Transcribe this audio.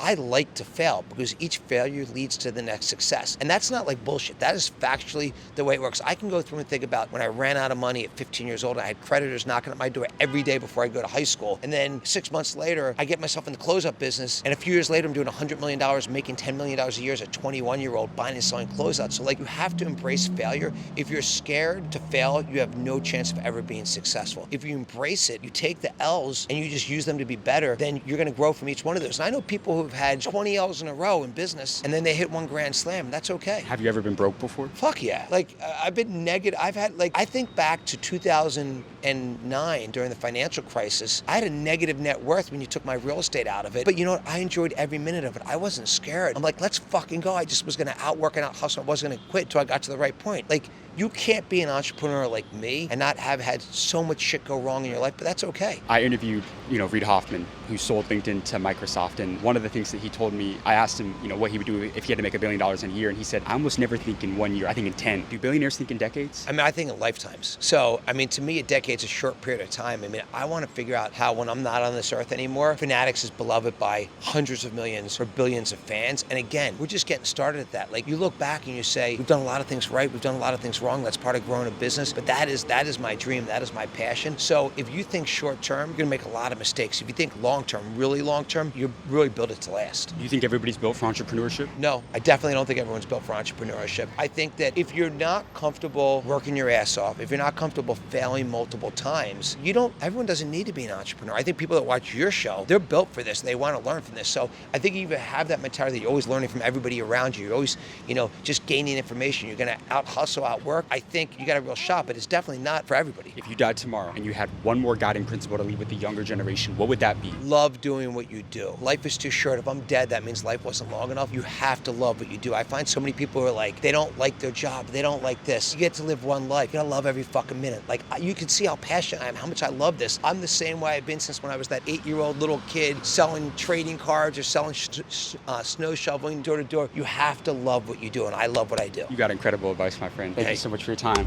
I like to fail because each failure leads to the next success. And that's not like bullshit. That is factually the way it works. I can go through and think about when I ran out of money at 15 years old. I had creditors knocking at my door every day before I go to high school. And then 6 months later, I get myself in the closeout business. And a few years later, I'm doing $100 million, making $10 million a year as a 21-year-old buying and selling closeouts. So like, you have to embrace failure. If you're scared to fail, you have no chance of ever being successful. If you embrace it, you take the L's and you just use them to be better, then you're going to grow from each one of those. And I know people who've had 20 L's in a row in business and then they hit one grand slam. That's okay. Have you ever been broke before? Fuck yeah. Like, I've been negative. I've had, like, I think back to 2009 during the financial crisis. I had a negative net worth when you took my real estate out of it. But you know what? I enjoyed every minute of it. I wasn't scared. I'm like, let's fucking go. I just was going to outwork and out hustle. I wasn't going to quit until I got to the right point. Like, you can't be an entrepreneur like me and not have had so much shit go wrong in your life, but that's okay. I interviewed, Reid Hoffman, who sold LinkedIn to Microsoft, and one of the things that he told me, I asked him, what he would do if he had to make $1 billion in a year, and he said, I almost never think in 1 year, I think in 10. Do billionaires think in decades? I mean, I think in lifetimes. So, I mean, to me, a decade's a short period of time. I mean, I want to figure out how, when I'm not on this earth anymore, Fanatics is beloved by hundreds of millions or billions of fans. And again, we're just getting started at that. Like, you look back and you say, we've done a lot of things right, we've done a lot of things wrong, that's part of growing a business, but that is my dream, that is my passion. So if you think short term, you're gonna make a lot of mistakes. If you think long term, really long term, you really build it to last. Do you think everybody's built for entrepreneurship? No, I definitely don't think everyone's built for entrepreneurship. I think that if you're not comfortable working your ass off, if you're not comfortable failing multiple times, everyone doesn't need to be an entrepreneur. I think people that watch your show, they're built for this. They want to learn from this. So I think you even have that mentality. You're always learning from everybody around you. You're always, just gaining information. You're gonna out hustle, out work. I think you got a real shot, but it's definitely not for everybody. If you died tomorrow and you had one more guiding principle to leave with the younger generation, what would that be? Love doing what you do. Life is too short. If I'm dead, that means life wasn't long enough. You have to love what you do. I find so many people who are like, they don't like their job. They don't like this. You get to live one life. You gotta love every fucking minute. Like, you can see how passionate I am, how much I love this. I'm the same way I've been since when I was that 8-year-old little kid selling trading cards or selling snow shoveling door to door. You have to love what you do, and I love what I do. You got incredible advice, my friend. Thank you so much for your time.